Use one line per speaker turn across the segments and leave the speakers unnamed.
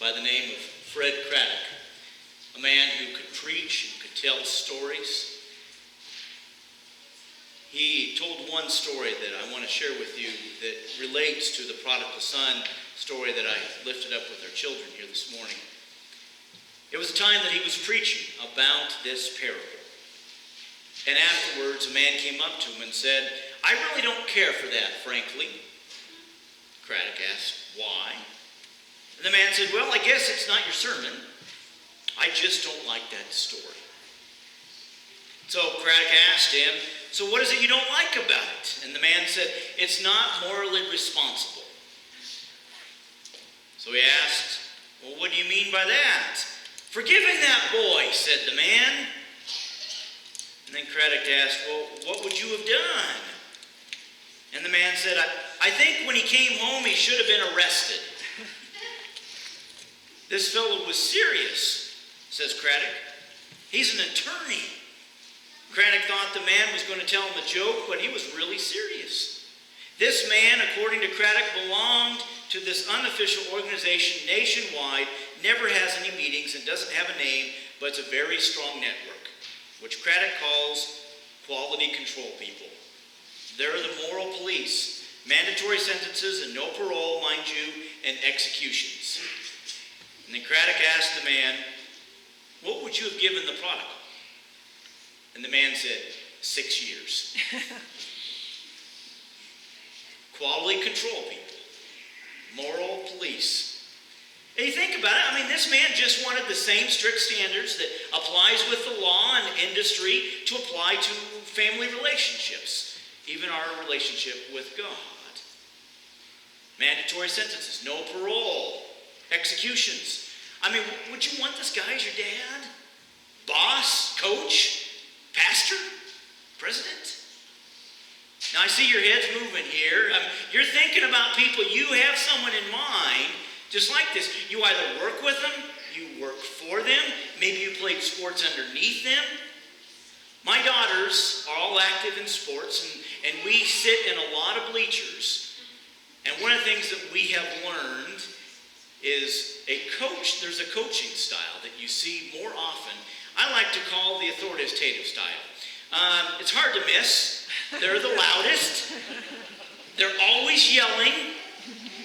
by the name of Fred Craddock, a man who could preach and could tell stories. He told one story that I want to share with you that relates to the prodigal son story that I lifted up with our children here this morning. It was a time that he was preaching about this parable. And afterwards, a man came up to him and said, "I really don't care for that, frankly." Craddock asked, "Why?" And the man said, "Well, I guess it's not your sermon. I just don't like that story." So Craddock asked him, "So what is it you don't like about it?" And the man said, "It's not morally responsible." So he asked, "Well, what do you mean by that?" "Forgiving that boy," said the man. And then Craddock asked, "Well, what would you have done?" And the man said, I think when he came home, he should have been arrested." "This fellow was serious," says Craddock. "He's an attorney." Craddock thought the man was going to tell him a joke, but he was really serious. This man, according to Craddock, belonged to this unofficial organization nationwide, never has any meetings and doesn't have a name, but it's a very strong network, which Craddock calls quality control people. They're the moral police, mandatory sentences and no parole, mind you, and executions. And then Craddock asked the man, "What would you have given the prodigal?" And the man said, 6 years. Quality control people, moral police. And you think about it, this man just wanted the same strict standards that applies with the law and industry to apply to family relationships, even our relationship with God. Mandatory sentences, no parole, executions. Would you want this guy as your dad? Boss, coach, pastor, president? Now I see your heads moving here. You're thinking about people. You have someone in mind just like this. You either work with them, you work for them, maybe you played sports underneath them. My daughters are all active in sports, and we sit in a lot of bleachers. And one of the things that we have learned is there's a coaching style that you see more often. I like to call the authoritative style. It's hard to miss. They're the loudest. They're always yelling.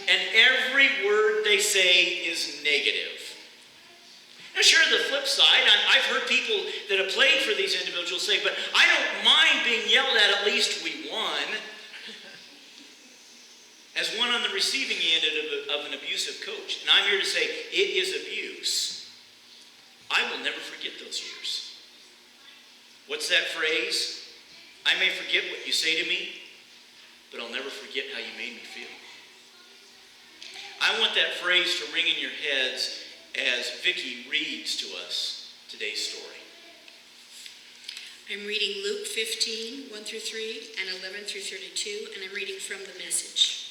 And every word they say is negative. Now, sure, the flip side, I've heard people that have played for these individuals say, "But I don't mind being yelled at least we won." As one on the receiving end of an abusive coach. And I'm here to say, it is abuse. I will never forget those years. What's that phrase? "I may forget what you say to me, but I'll never forget how you made me feel." I want that phrase to ring in your heads as Vicki reads to us today's story.
I'm reading Luke 15, 1 through 3, and 11 through 32, and I'm reading from the Message.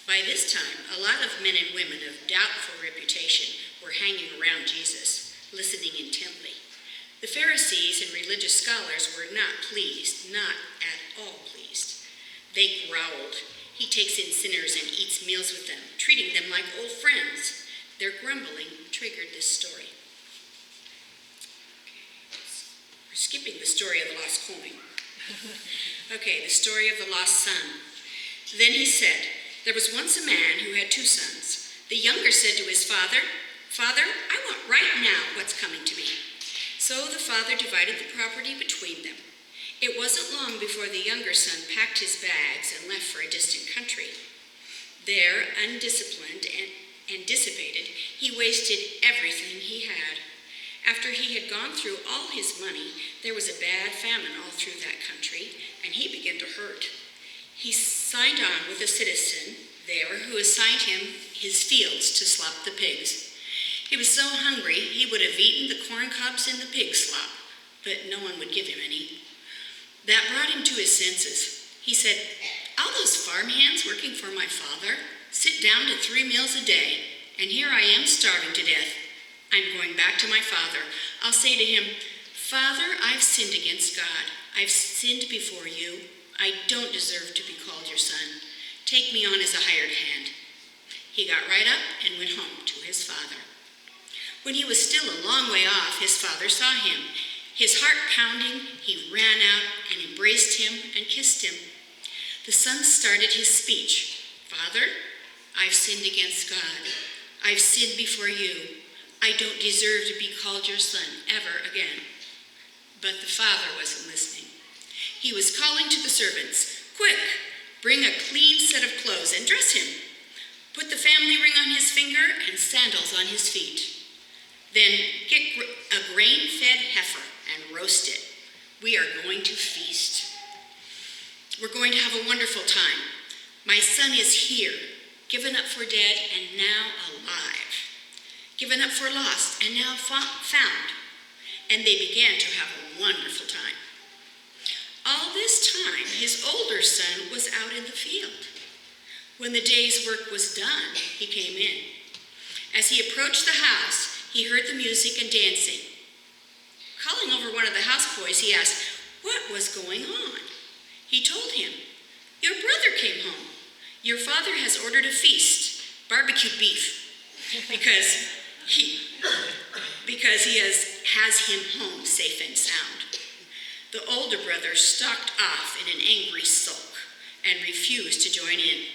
By this time, a lot of men and women of doubtful reputation were hanging around Jesus, listening intently. The Pharisees and religious scholars were not pleased, not at all pleased. They growled, "He takes in sinners and eats meals with them, treating them like old friends." Their grumbling triggered this story. We're skipping the story of the lost coin. Okay, the story of the lost son. Then he said, "There was once a man who had 2 sons. The younger said to his father, 'Father, I want right now what's coming to me.' So the father divided the property between them. It wasn't long before the younger son packed his bags and left for a distant country. There, undisciplined and dissipated, he wasted everything he had. After he had gone through all his money, there was a bad famine all through that country, and he began to hurt. He signed on with a citizen there who assigned him his fields to slop the pigs. He was so hungry he would have eaten the corn cobs in the pig slop, but no one would give him any. That brought him to his senses. He said, 'All those farmhands working for my father sit down to 3 meals a day, and here I am starving to death. I'm going back to my father. I'll say to him, Father, I've sinned against God. I've sinned before you. I don't deserve to be called your son. Take me on as a hired hand.' He got right up and went home to his father. When he was still a long way off, his father saw him. His heart pounding, he ran out and embraced him and kissed him. The son started his speech. "Father, I've sinned against God. I've sinned before you. I don't deserve to be called your son ever again." But the father wasn't listening. He was calling to the servants, "Quick, bring a clean set of clothes and dress him. Put the family ring on his finger and sandals on his feet. Then get a grain-fed heifer and roast it. We are going to feast. We're going to have a wonderful time. My son is here, given up for dead and now alive. Given up for lost and now found." And they began to have a wonderful time. All this time, his older son was out in the field. When the day's work was done, he came in. As he approached the house, he heard the music and dancing. Calling over one of the houseboys, he asked what was going on. He told him, "Your brother came home. Your father has ordered a feast, barbecue beef, because he has him home safe and sound." The older brother stalked off in an angry sulk and refused to join in.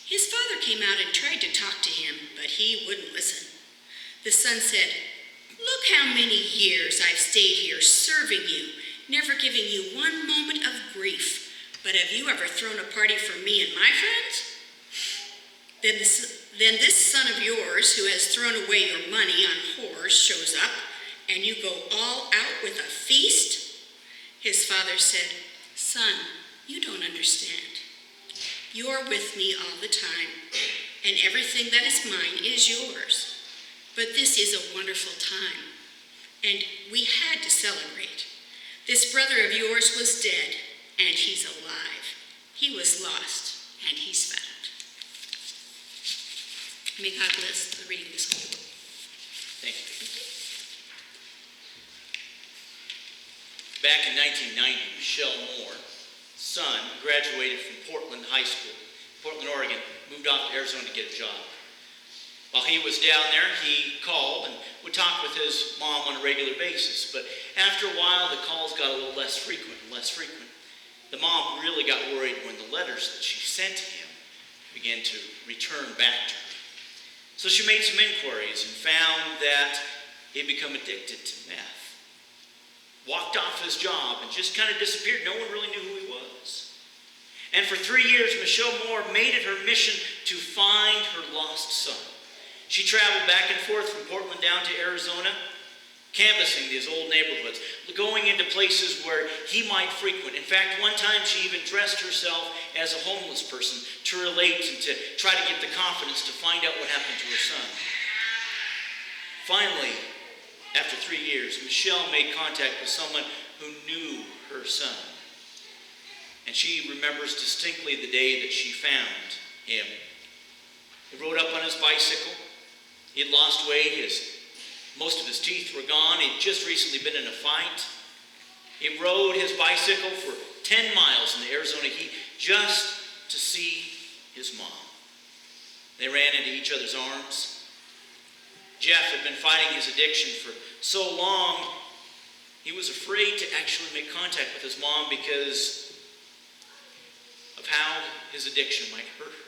His father came out and tried to talk to him, but he wouldn't listen. The son said, "Look how many years I've stayed here serving you, never giving you one moment of grief. But have you ever thrown a party for me and my friends? Then this son of yours who has thrown away your money on whores shows up, and you go all out with a feast?" His father said, "Son, you don't understand. You're with me all the time, and everything that is mine is yours. But this is a wonderful time, and we had to celebrate. This brother of yours was dead, and he's alive. He was lost, and he's found." May God bless the reading of this holy book.
Thank you. Back in 1990, Michelle Moore, son, graduated from Portland High School, Portland, Oregon, moved off to Arizona to get a job. While he was down there, he called and would talk with his mom on a regular basis. But after a while, the calls got a little less frequent and less frequent. The mom really got worried when the letters that she sent to him began to return back to her. So she made some inquiries and found that he'd become addicted to meth. Walked off his job and just kind of disappeared. No one really knew who he was. And for 3 years, Michelle Moore made it her mission to find her lost son. She traveled back and forth from Portland down to Arizona, canvassing these old neighborhoods, going into places where he might frequent. In fact, one time she even dressed herself as a homeless person to relate and to try to get the confidence to find out what happened to her son. Finally, after 3 years, Michelle made contact with someone who knew her son. And she remembers distinctly the day that she found him. He rode up on his bicycle. He had lost weight. Most of his teeth were gone. He'd just recently been in a fight. He rode his bicycle for 10 miles in the Arizona heat just to see his mom. They ran into each other's arms. Jeff had been fighting his addiction for so long, he was afraid to actually make contact with his mom because of how his addiction might hurt her.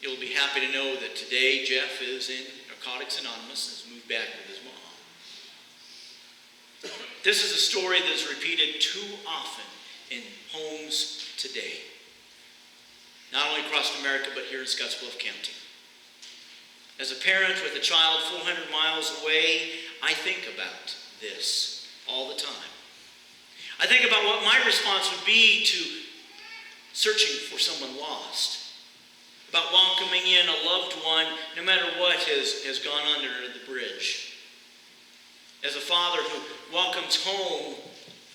You'll be happy to know that today Jeff is in Narcotics Anonymous and has moved back with his mom. This is a story that is repeated too often in homes today. Not only across America, but here in Scottsbluff County. As a parent with a child 400 miles away, I think about this all the time. I think about what my response would be to searching for someone lost. About welcoming in a loved one, no matter what has gone under the bridge. As a father who welcomes home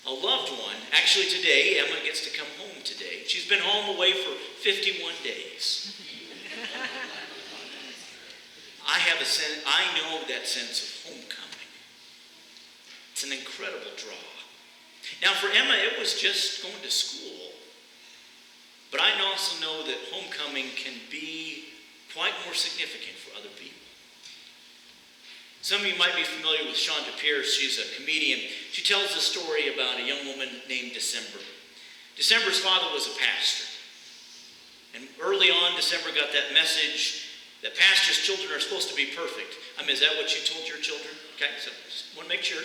a loved one, actually today, Emma gets to come home today. She's been home away for 51 days. I know that sense of homecoming. It's an incredible draw. Now for Emma, it was just going to school. But I also know that homecoming can be quite more significant for other people. Some of you might be familiar with Shonda Pierce. She's a comedian. She tells a story about a young woman named December. December's father was a pastor. And early on, December got that message that pastors' children are supposed to be perfect. I mean, is that what you told your children? Okay, so just want to make sure.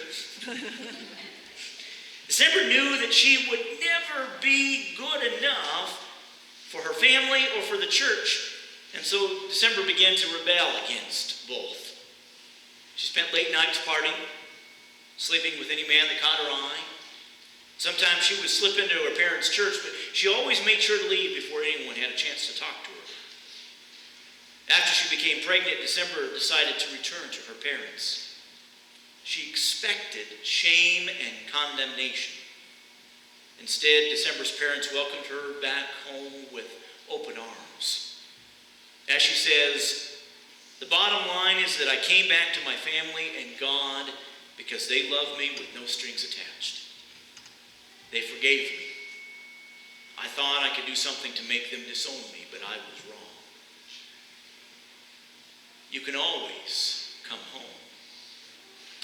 December knew that she would never be good enough for her family or for the church. And so December began to rebel against both. She spent late nights partying, sleeping with any man that caught her eye. Sometimes she would slip into her parents' church, but she always made sure to leave before anyone had a chance to talk to her. After she became pregnant, December decided to return to her parents. She expected shame and condemnation. Instead, December's parents welcomed her back home with open arms. As she says, "The bottom line is that I came back to my family and God because they loved me with no strings attached. They forgave me. I thought I could do something to make them disown me, but I was wrong. You can always come home."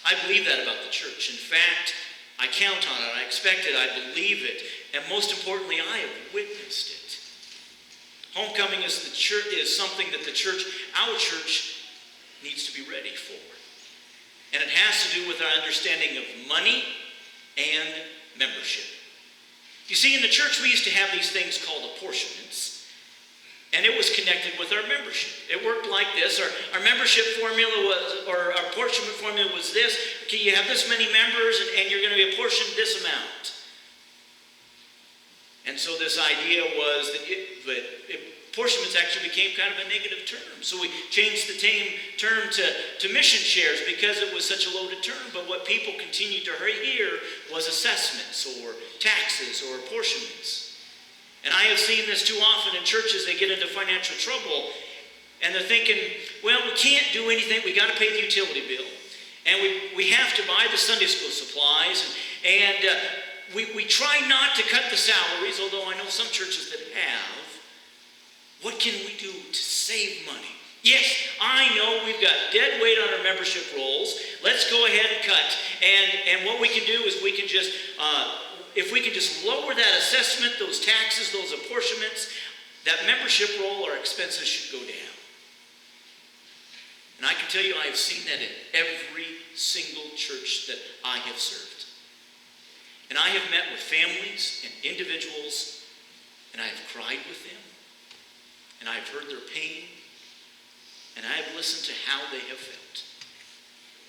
I believe that about the church. In fact, I count on it, I expect it, I believe it, and most importantly, I have witnessed it. Homecoming is something that the church, our church, needs to be ready for. And it has to do with our understanding of money and membership. You see, in the church, we used to have these things called apportionments, and it was connected with our membership. It worked like this. Our membership formula was, or our apportionment formula was this. Okay, you have this many members, and you're going to be apportioned this amount. And so this idea was that apportionments actually became kind of a negative term. So we changed the term to mission shares because it was such a loaded term. But what people continued to hear was assessments or taxes or apportionments. And I have seen this too often in churches. They get into financial trouble and they're thinking, well, we can't do anything. We got to pay the utility bill. And we have to buy the Sunday school supplies. And we try not to cut the salaries, although I know some churches that have. What can we do to save money? Yes, I know we've got dead weight on our membership rolls. Let's go ahead and cut. And what we can do is we can just, if we can just lower that assessment, those taxes, those apportionments, that membership roll, our expenses should go down. And I can tell you I have seen that in every single church that I have served. And I have met with families and individuals, and I have cried with them. And I have heard their pain, and I have listened to how they have felt.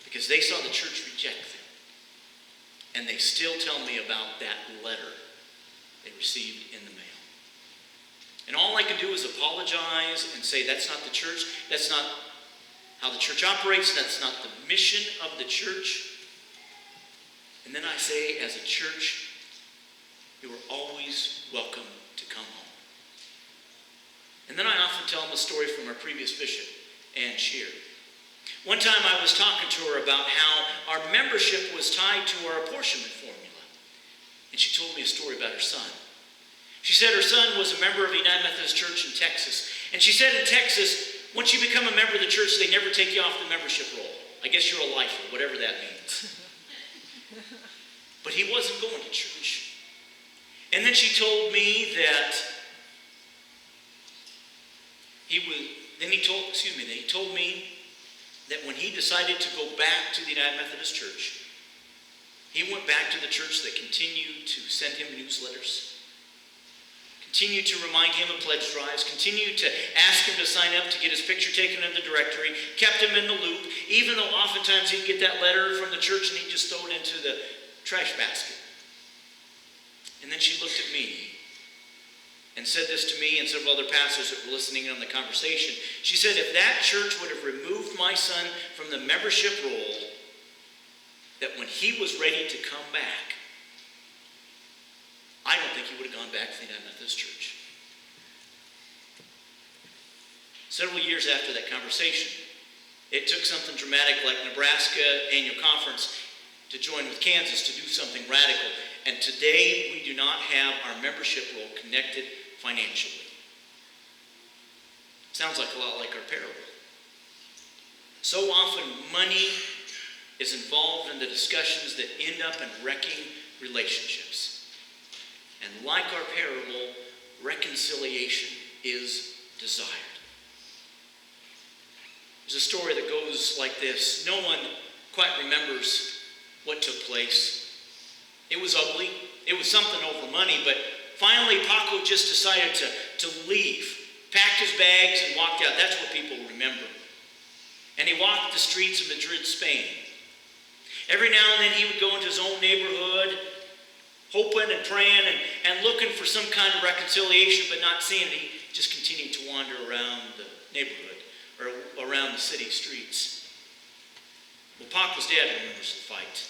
Because they saw the church reject them. And they still tell me about that letter they received in the mail. And all I can do is apologize and say, that's not the church. That's not how the church operates. That's not the mission of the church. And then I say, as a church, you are always welcome to come home. And then I often tell them a story from our previous bishop, Ann Shear. One time I was talking to her about how our membership was tied to our apportionment formula. And she told me a story about her son. She said her son was a member of a United Methodist Church in Texas. And she said in Texas, once you become a member of the church, they never take you off the membership roll. I guess you're a lifer, whatever that means. But he wasn't going to church. And then she told me that he told me that when he decided to go back to the United Methodist Church, he went back to the church that continued to send him newsletters, continued to remind him of pledge drives, continued to ask him to sign up to get his picture taken in the directory, kept him in the loop, even though oftentimes he'd get that letter from the church and he'd just throw it into the trash basket. And then she looked at me and said this to me and several other pastors that were listening in on the conversation. She said, if that church would have removed my son from the membership roll, that when he was ready to come back, I don't think he would have gone back to the United Methodist Church. Several years after that conversation, it took something dramatic like Nebraska annual conference to join with Kansas to do something radical. And today we do not have our membership roll connected financially. Sounds like a lot like our parable. So often money is involved in the discussions that end up in wrecking relationships. And like our parable, reconciliation is desired. There's a story that goes like this. No one quite remembers what took place. It was ugly. It was something over money, but finally Paco just decided to leave. Packed his bags and walked out. That's what people remember. And he walked the streets of Madrid, Spain. Every now and then he would go into his own neighborhood, hoping and praying and looking for some kind of reconciliation, but not seeing it. He just continued to wander around the neighborhood or around the city streets. Well, Paco's dad remembers the fight.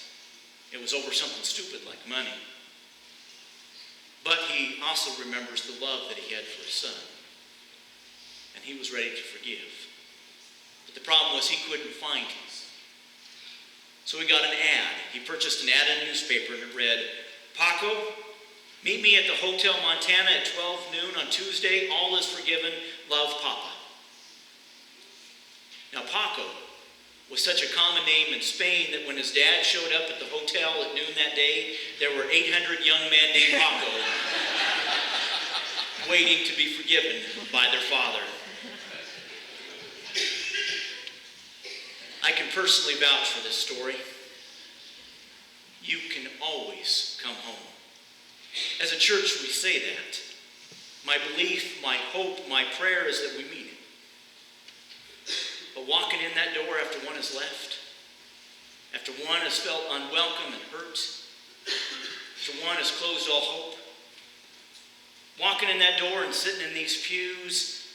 It was over something stupid like money. But he also remembers the love that he had for his son. And he was ready to forgive. But the problem was he couldn't find him. So he got an ad. He purchased an ad in a newspaper and it read, Paco, meet me at the Hotel Montana at 12 noon on Tuesday. All is forgiven. Love, Papa. Now, Paco was such a common name in Spain that when his dad showed up at the hotel at noon that day, there were 800 young men named Paco waiting to be forgiven by their father. I can personally vouch for this story. You can always come home. As a church, we say that. My belief, my hope, my prayer is that we mean it. But walking in that door after one has left, after one has felt unwelcome and hurt, after one has closed all hope, walking in that door and sitting in these pews,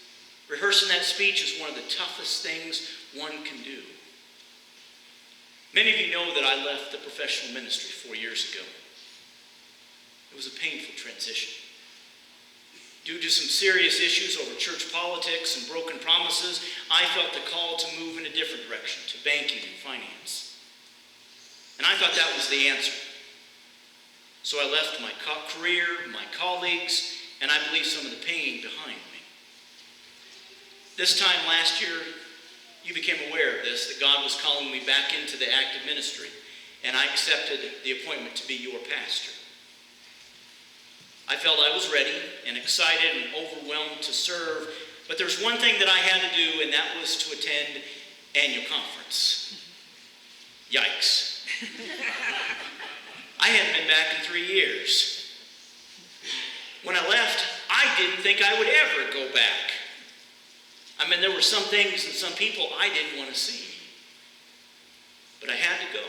rehearsing that speech is one of the toughest things one can do. Many of you know that I left the professional ministry 4 years ago. It was a painful transition. Due to some serious issues over church politics and broken promises, I felt the call to move in a different direction, to banking and finance. And I thought that was the answer. So I left my career, my colleagues, and I believe some of the pain behind me. This time last year, you became aware of this, that God was calling me back into the active ministry, and I accepted the appointment to be your pastor. I felt I was ready and excited and overwhelmed to serve, but there's one thing that I had to do, and that was to attend annual conference. Yikes. I hadn't been back in 3 years. When I left, I didn't think I would ever go back. I mean, there were some things and some people I didn't want to see. But I had to go.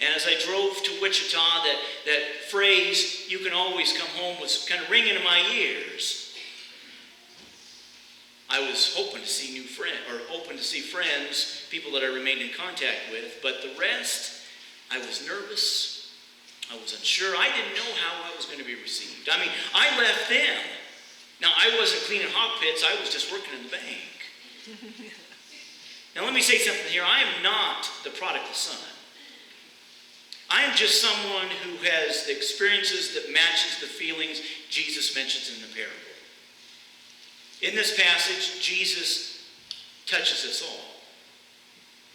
And as I drove to Wichita, that phrase, you can always come home, was kind of ringing in my ears. I was hoping to see open to see friends, people that I remained in contact with, but the rest, I was nervous. I was unsure. I didn't know how I was going to be received. I mean, I left them. Now, I wasn't cleaning hog pits. I was just working in the bank. Now, let me say something here. I am not the prodigal son. I am just someone who has the experiences that matches the feelings Jesus mentions in the parable. In this passage, Jesus touches us all.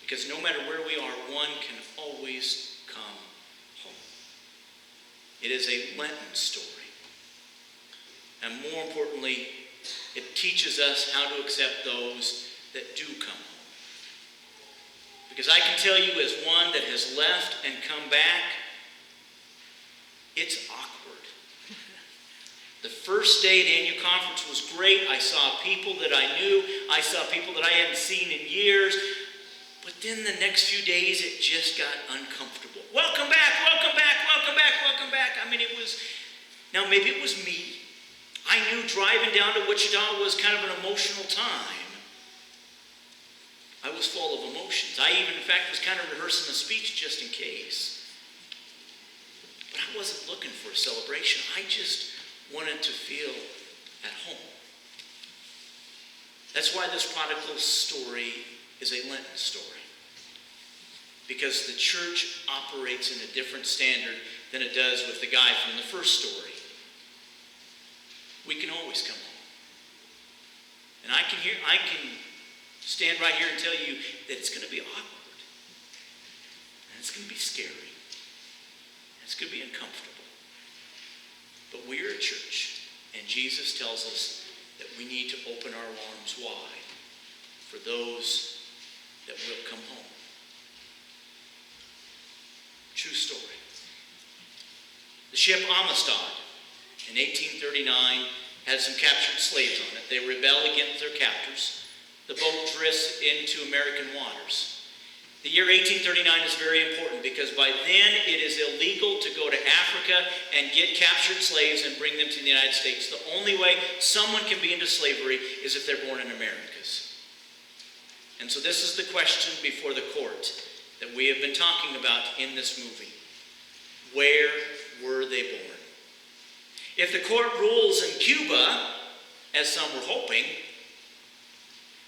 Because no matter where we are, one can always come home. It is a Lenten story. And more importantly, it teaches us how to accept those that do come home. Because I can tell you, as one that has left and come back, it's awkward. The first day at annual conference was great. I saw people that I knew. I saw people that I hadn't seen in years. But then the next few days, it just got uncomfortable. Welcome back, welcome back, welcome back, welcome back. I mean, now maybe it was me. I knew driving down to Wichita was kind of an emotional time. I was full of emotions. I even, in fact, was kind of rehearsing a speech just in case. But I wasn't looking for a celebration. I just wanted to feel at home. That's why this prodigal story is a Lenten story. Because the church operates in a different standard than it does with the guy from the first story. we can always come home. And I can stand right here and tell you that it's going to be awkward. And it's going to be scary. And it's going to be uncomfortable. But we're a church. And Jesus tells us that we need to open our arms wide for those that will come home. True story. The ship Amistad in 1839 had some captured slaves on it. They rebel against their captors. The boat drifts into American waters. The year 1839 is very important because by then it is illegal to go to Africa and get captured slaves and bring them to the United States. The only way someone can be into slavery is if they're born in Americas. And so this is the question before the court that we have been talking about in this movie. Where were they born? If the court rules in Cuba, as some were hoping,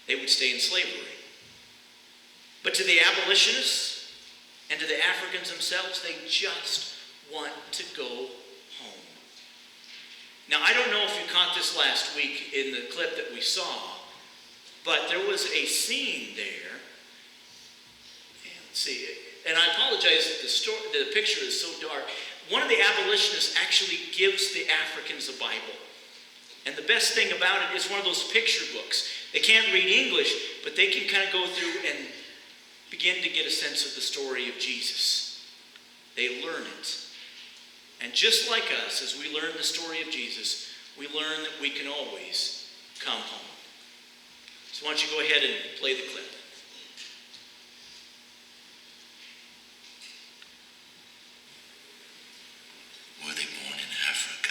they would stay in slavery. But to the abolitionists and to the Africans themselves, they just want to go home. Now, I don't know if you caught this last week in the clip that we saw, but there was a scene there. And let's see, and I apologize that the picture is so dark. One of the abolitionists actually gives the Africans a Bible. And the best thing about it is one of those picture books. They can't read English, but they can kind of go through and begin to get a sense of the story of Jesus. They learn it. And just like us, as we learn the story of Jesus, we learn that we can always come home. So why don't you go ahead and play the clip.
Were they born in Africa?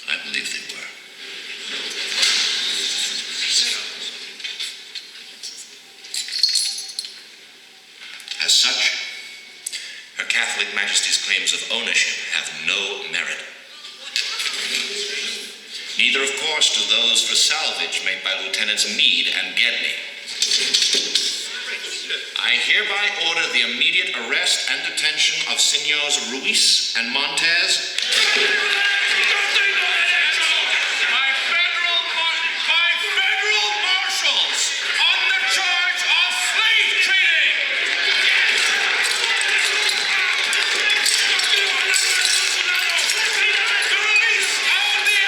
I believe they were. As such, Her Catholic Majesty's claims of ownership have no merit. Neither, of course, do those for salvage made by Lieutenants Meade and Gedney. I hereby order the immediate arrest and detention of Senors Ruiz and Montez. By federal marshals on the charge of slave trading. The release of the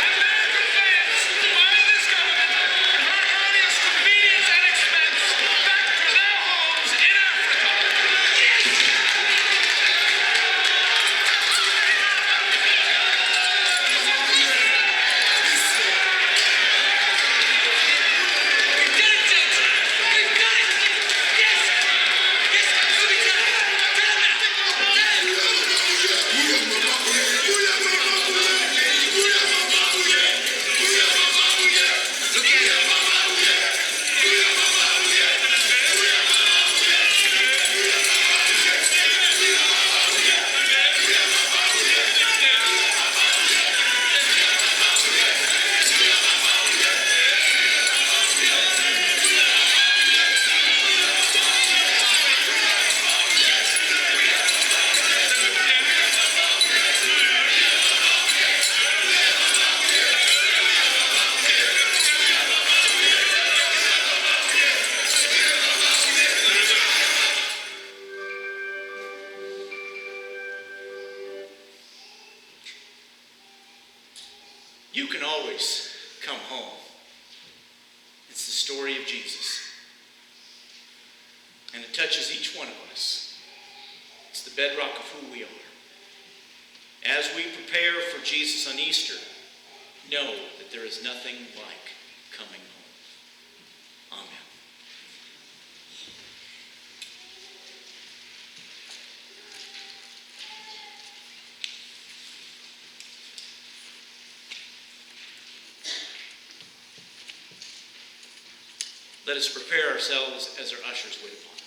American fans by this government at her earliest convenience and expense back to their homes in Africa.
You can always come home. It's the story of Jesus. And it touches each one of us. It's the bedrock of who we are. As we prepare for Jesus on Easter, know that there is nothing like coming home. Amen. Let us prepare ourselves as our ushers wait upon us.